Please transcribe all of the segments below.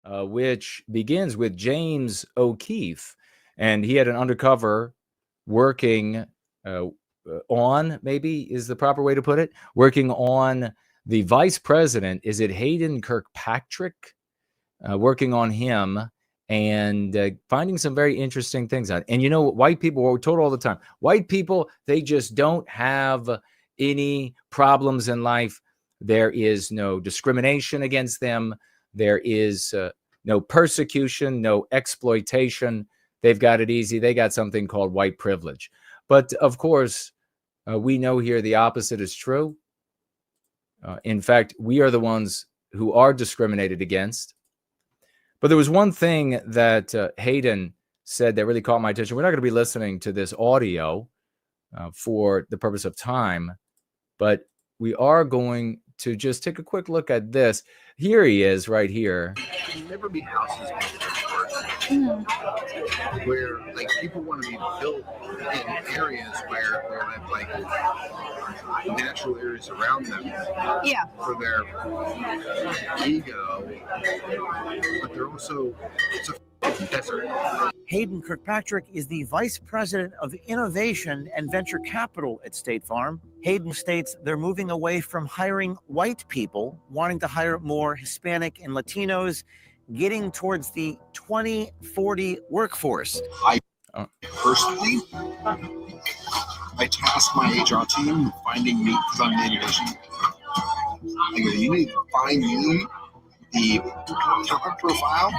which begins with James O'Keefe. And he had an undercover working on, maybe is the proper way to put it, working on the vice president. Is it Hayden Kirkpatrick? Working on him and finding some very interesting things out. And white people, we're told all the time, white people, they just don't have any problems in life. There is no discrimination against them. There is no persecution, no exploitation. They've got it easy. They got something called white privilege. But of course, we know here the opposite is true. In fact, we are the ones who are discriminated against. But there was one thing that Hayden said that really caught my attention. We're not going to be listening to this audio for the purpose of time, but we are going to just take a quick look at this. Here he is right here. There will never be houses where like people want to be built in areas where they have like natural areas around them for their ego, but they're also it's a desert. Hayden Kirkpatrick is the Vice President of Innovation and Venture Capital at State Farm. Hayden states they're moving away from hiring white people, wanting to hire more Hispanic and Latinos, getting towards the 2040 workforce. I personally, I tasked my HR team with finding me, because I'm Native Asian. I go, you need to find me the talent profile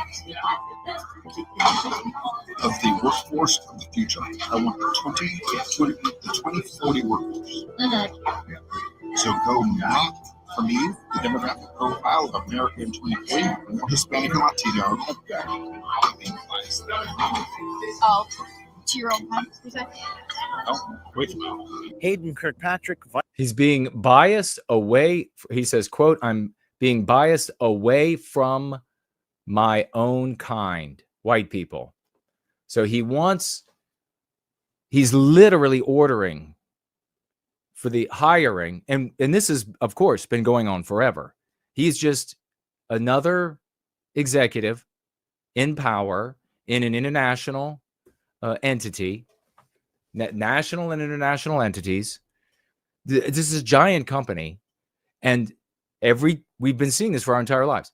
of the workforce of the future. I want the 2040 workforce. So go map for me the demographic profile of America in 2040, more Hispanic and Latino. Oh, to your own house, you said? Oh, wait. Hayden Kirkpatrick. He's being biased away. He says, quote, I'm being biased away from my own kind, white people. So he's literally ordering for the hiring. And this is, of course, been going on forever. He's just another executive in power in an international entity, national and international entities. This is a giant company. And we've been seeing this for our entire lives.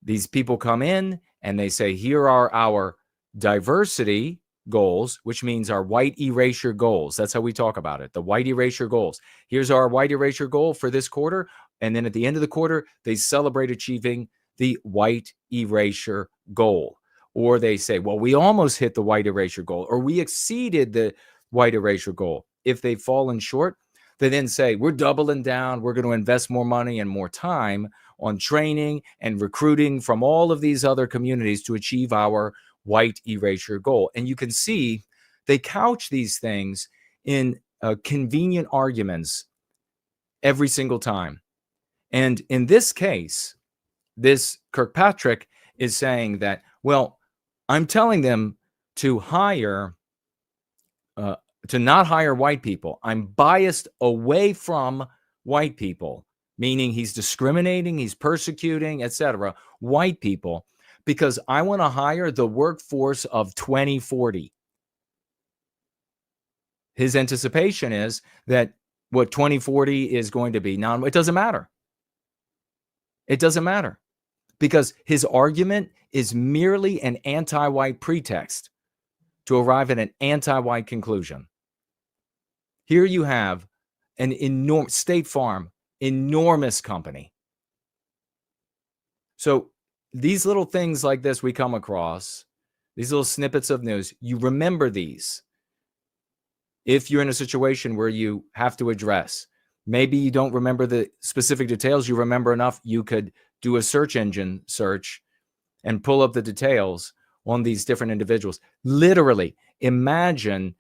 These people come in and they say, here are our diversity goals, which means our white erasure goals. That's how we talk about it. The white erasure goals. Here's our white erasure goal for this quarter. And then at the end of the quarter, they celebrate achieving the white erasure goal. Or they say, well, we almost hit the white erasure goal, or we exceeded the white erasure goal. If they've fallen short, they then say, we're doubling down. We're going to invest more money and more time on training and recruiting from all of these other communities to achieve our white erasure goal. And you can see they couch these things in convenient arguments every single time. And in this case, this Kirkpatrick is saying that, well, I'm telling them to not hire white people. I'm biased away from white people, meaning he's discriminating, he's persecuting, etc., white people, because I want to hire the workforce of 2040. His anticipation is that what 2040 is going to be. Now, it doesn't matter. It doesn't matter, because his argument is merely an anti-white pretext to arrive at an anti-white conclusion. Here you have an enormous State Farm, enormous company. So these little things like this we come across, these little snippets of news, you remember these. If you're in a situation where you have to address, maybe you don't remember the specific details, you remember enough, you could do a search engine search and pull up the details on these different individuals. Literally, imagine,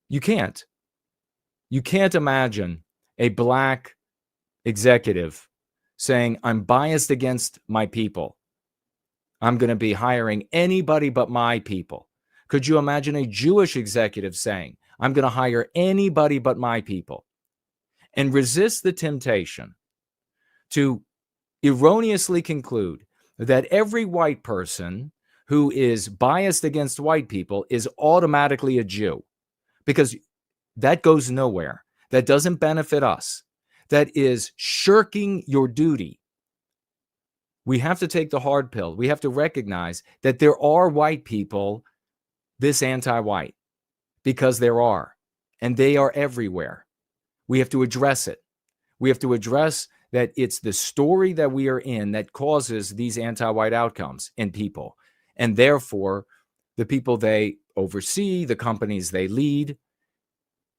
you can't imagine a black executive saying, I'm biased against my people. I'm going to be hiring anybody but my people. Could you imagine a Jewish executive saying, I'm going to hire anybody but my people? And resist the temptation to erroneously conclude that every white person who is biased against white people is automatically a Jew, because that goes nowhere. That doesn't benefit us. That is shirking your duty. We have to take the hard pill. We have to recognize that there are white people this anti-white, because there are, and they are everywhere. We have to address it. We have to address that it's the story that we are in that causes these anti-white outcomes in people. And therefore, the people they oversee, the companies they lead,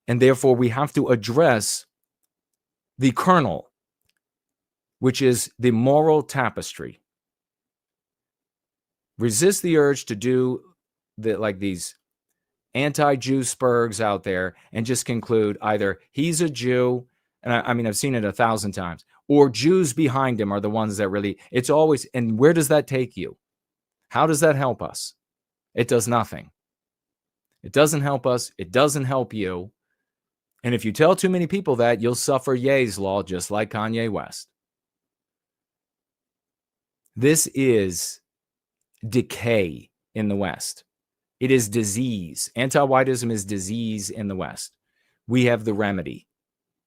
and therefore we have to address the kernel, which is the moral tapestry. Resist the urge to do these anti-Jew spurgs out there and just conclude either he's a Jew, and I mean, I've seen it 1,000 times, or Jews behind him are the ones that really, it's always, and where does that take you? How does that help us? It does nothing. It doesn't help us. It doesn't help you. And if you tell too many people that, you'll suffer Ye's law, just like Kanye West. This is decay in the West. It is disease. Anti-whiteism is disease in the West. We have the remedy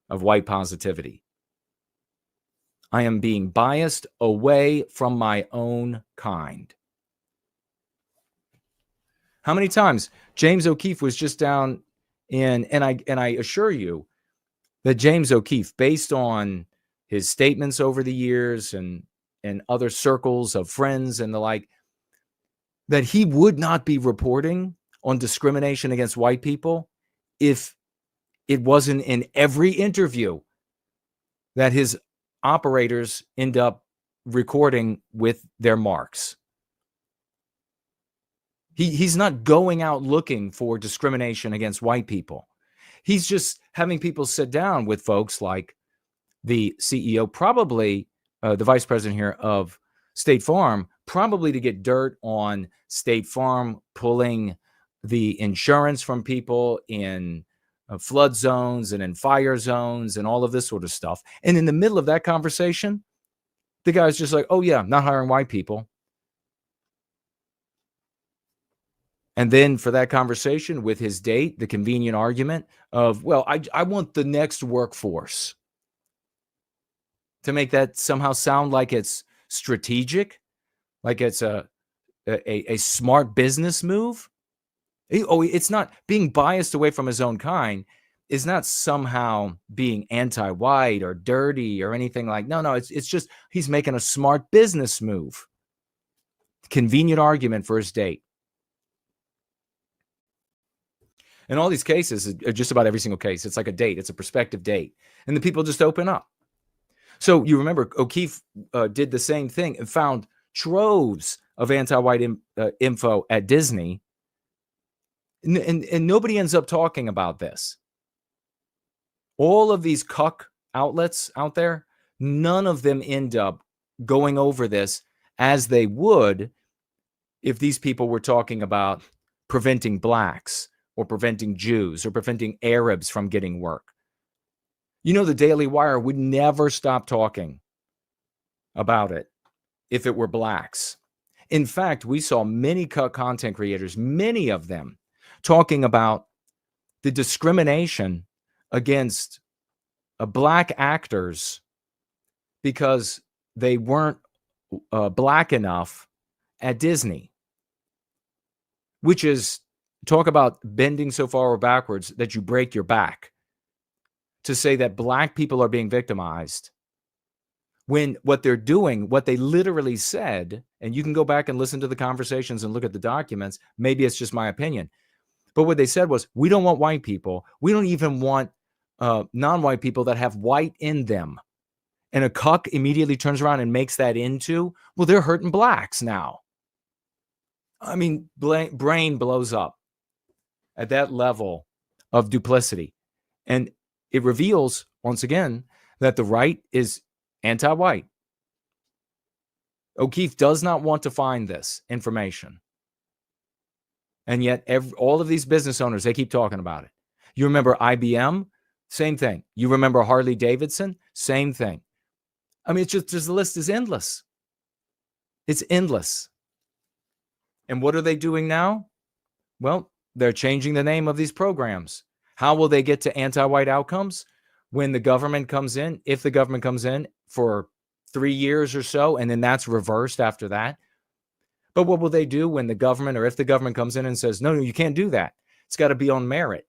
of white positivity. I am being biased away from my own kind. How many times James O'Keefe was just down in, and I assure you that James O'Keefe, based on his statements over the years and other circles of friends and the like, that he would not be reporting on discrimination against white people if it wasn't in every interview that his operators end up recording with their marks. He's not going out looking for discrimination against white people. He's just having people sit down with folks like the CEO, probably the vice president here of State Farm, probably to get dirt on State Farm pulling the insurance from people in flood zones and in fire zones and all of this sort of stuff. And in the middle of that conversation, the guy's just like, oh yeah, not hiring white people. And then for that conversation with his date, the convenient argument of, well, I want the next workforce, to make that somehow sound like it's strategic, like it's a smart business move. It's not being biased away from his own kind, is not somehow being anti-white or dirty or anything like, no, it's just he's making a smart business move. Convenient argument for his date. In all these cases, just about every single case, it's like a date. It's a prospective date. And the people just open up. So you remember O'Keefe did the same thing and found troves of anti-white info at Disney. And nobody ends up talking about this. All of these cuck outlets out there, none of them end up going over this as they would if these people were talking about preventing blacks or preventing Jews or preventing Arabs from getting work. You know, the Daily Wire would never stop talking about it if it were blacks. In fact, we saw many content creators, many of them, talking about the discrimination against black actors because they weren't black enough at Disney, which is, talk about bending so far backwards that you break your back, to say that black people are being victimized when what they're doing, what they literally said, and you can go back and listen to the conversations and look at the documents. Maybe it's just my opinion. But what they said was, we don't want white people. We don't even want non-white people that have white in them. And a cuck immediately turns around and makes that into, well, they're hurting blacks now. I mean, brain blows up at that level of duplicity. And it reveals, once again, that the right is anti-white. O'Keefe does not want to find this information. And yet all of these business owners, they keep talking about it. You remember IBM? Same thing. You remember Harley Davidson? Same thing. I mean, it's just the list is endless. It's endless. And what are they doing now? Well, they're changing the name of these programs. How will they get to anti-white outcomes? When the government comes in, if the government comes in for 3 years or so, and then that's reversed after that. But what will they do when the government, or if the government comes in and says, no, you can't do that. It's got to be on merit.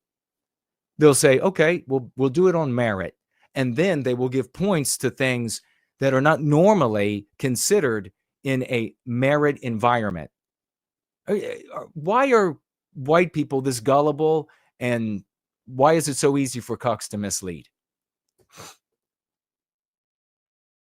They'll say, okay, we'll do it on merit. And then they will give points to things that are not normally considered in a merit environment. Why are white people this gullible, and why is it so easy for cucks to mislead?